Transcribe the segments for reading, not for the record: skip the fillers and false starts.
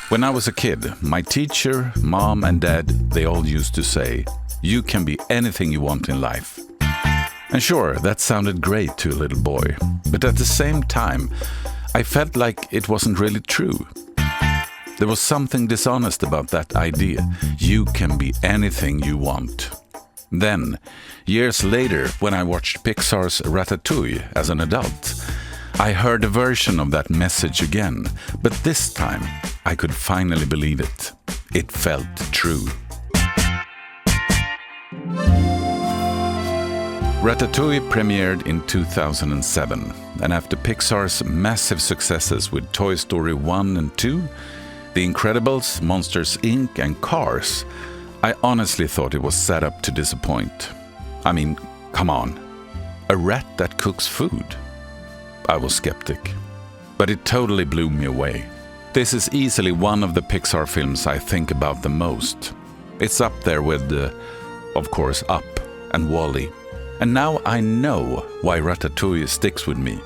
When I was a kid, my teacher, mom and dad, they all used to say, "You can be anything you want in life." And sure, that sounded great to a little boy, but at the same time, I felt like it wasn't really true. There was something dishonest about that idea. You can be anything you want. Then, years later, when I watched Pixar's Ratatouille as an adult, I heard a version of that message again, but this time I could finally believe it. It felt true. Ratatouille premiered in 2007, and after Pixar's massive successes with Toy Story 1 and 2, The Incredibles, Monsters, Inc. and Cars, I honestly thought it was set up to disappoint. I mean, come on. A rat that cooks food? I was skeptic. But it totally blew me away. This is easily one of the Pixar films I think about the most. It's up there with, of course, Up and Wall-E. And now I know why Ratatouille sticks with me.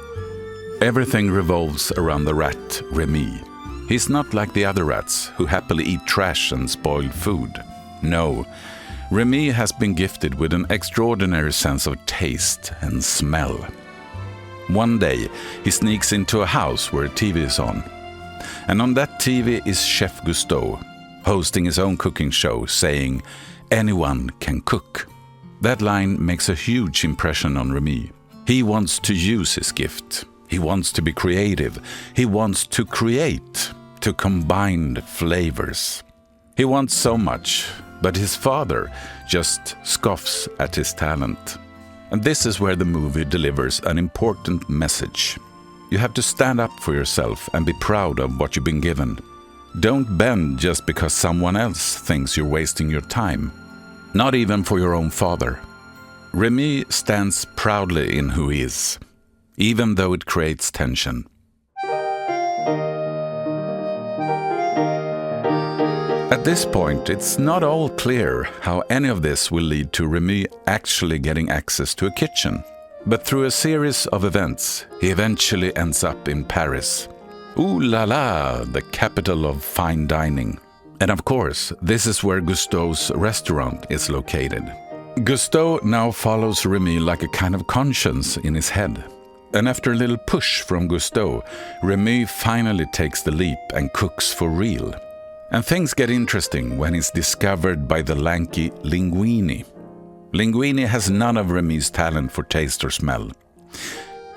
Everything revolves around the rat, Remy. He's not like the other rats who happily eat trash and spoiled food. No, Remy has been gifted with an extraordinary sense of taste and smell. One day, he sneaks into a house where a TV is on. And on that TV is Chef Gusteau, hosting his own cooking show, saying, "Anyone can cook." That line makes a huge impression on Remy. He wants to use his gift. He wants to be creative. He wants to create, to combine flavors. He wants so much, but his father just scoffs at his talent. And this is where the movie delivers an important message. You have to stand up for yourself and be proud of what you've been given. Don't bend just because someone else thinks you're wasting your time. Not even for your own father. Remy stands proudly in who he is, even though it creates tension. At this point, it's not all clear how any of this will lead to Remy actually getting access to a kitchen. But through a series of events, he eventually ends up in Paris. Ooh la la, the capital of fine dining. And of course, this is where Gusteau's restaurant is located. Gusteau now follows Remy like a kind of conscience in his head. And after a little push from Gusteau, Remy finally takes the leap and cooks for real. And things get interesting when he's discovered by the lanky Linguini. Linguini has none of Remy's talent for taste or smell.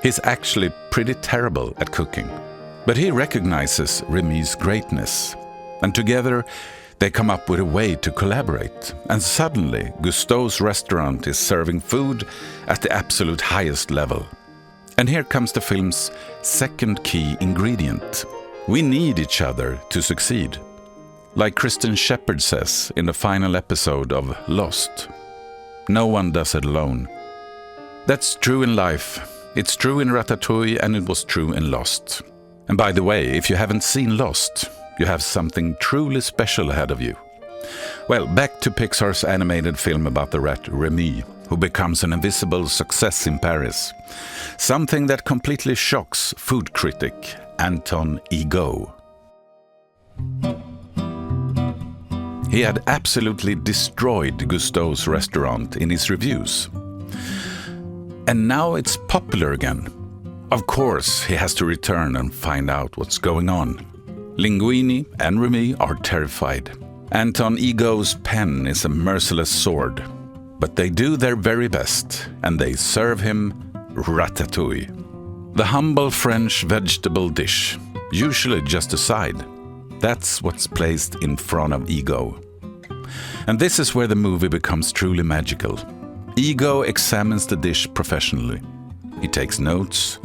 He's actually pretty terrible at cooking. But he recognizes Remy's greatness. And together, they come up with a way to collaborate. And suddenly, Gusteau's restaurant is serving food at the absolute highest level. And here comes the film's second key ingredient. We need each other to succeed. Like Kristen Shepherd says in the final episode of Lost, no one does it alone. That's true in life. It's true in Ratatouille and it was true in Lost. And by the way, if you haven't seen Lost, you have something truly special ahead of you. Well, back to Pixar's animated film about the rat Remy, who becomes an invisible success in Paris. Something that completely shocks food critic Anton Ego. He had absolutely destroyed Gusteau's restaurant in his reviews. And now it's popular again. Of course, he has to return and find out what's going on. Linguini and Remy are terrified. Anton Ego's pen is a merciless sword. But they do their very best, and they serve him ratatouille. The humble French vegetable dish, usually just a side. That's what's placed in front of Ego. And this is where the movie becomes truly magical. Ego examines the dish professionally. He takes notes,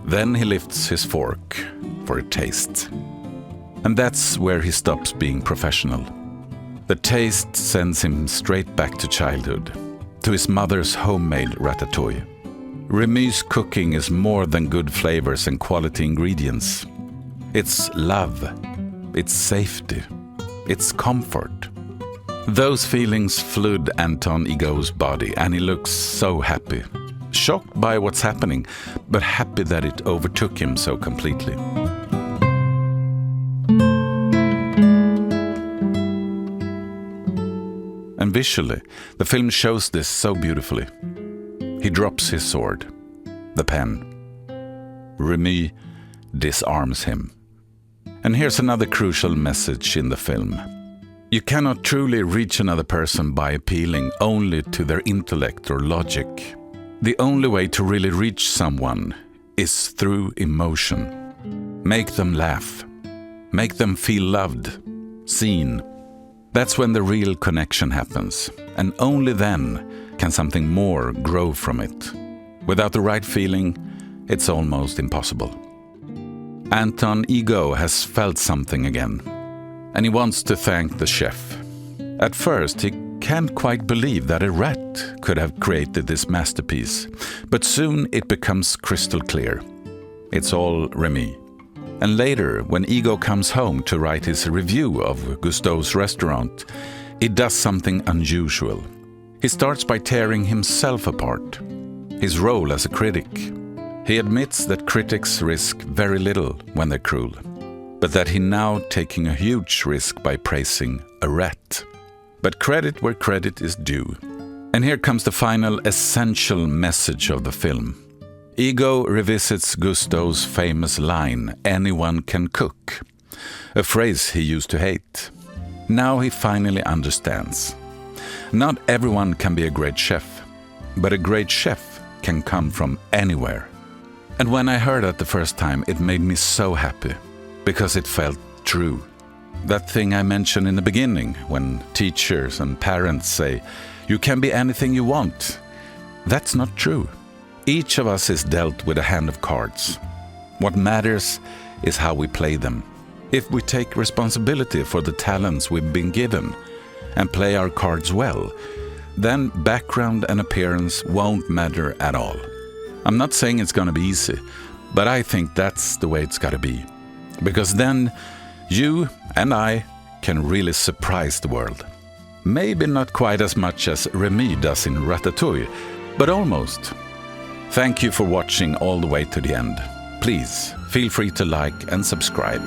then he lifts his fork for a taste. And that's where he stops being professional. The taste sends him straight back to childhood, to his mother's homemade ratatouille. Remy's cooking is more than good flavors and quality ingredients. It's love. It's safety. It's comfort. Those feelings flood Anton Ego's body, and he looks so happy. Shocked by what's happening, but happy that it overtook him so completely. And visually, the film shows this so beautifully. He drops his sword, the pen. Remy disarms him. And here's another crucial message in the film. You cannot truly reach another person by appealing only to their intellect or logic. The only way to really reach someone is through emotion. Make them laugh. Make them feel loved, seen. That's when the real connection happens, and only then can something more grow from it. Without the right feeling, it's almost impossible. Anton Ego has felt something again, and he wants to thank the chef. At first, he can't quite believe that a rat could have created this masterpiece, but soon it becomes crystal clear. It's all Remy. And later, when Ego comes home to write his review of Gusteau's restaurant, he does something unusual. He starts by tearing himself apart, his role as a critic. He admits that critics risk very little when they're cruel, but that he now taking a huge risk by praising a rat. But credit where credit is due. And here comes the final essential message of the film. Ego revisits Gusteau's famous line, "Anyone can cook," a phrase he used to hate. Now he finally understands. Not everyone can be a great chef, but a great chef can come from anywhere. And when I heard that the first time, it made me so happy, because it felt true. That thing I mentioned in the beginning, when teachers and parents say, "You can be anything you want." That's not true. Each of us is dealt with a hand of cards. What matters is how we play them. If we take responsibility for the talents we've been given and play our cards well, then background and appearance won't matter at all. I'm not saying it's gonna be easy, but I think that's the way it's gotta be. Because then you and I can really surprise the world. Maybe not quite as much as Remy does in Ratatouille, but almost. Thank you for watching all the way to the end. Please feel free to like and subscribe.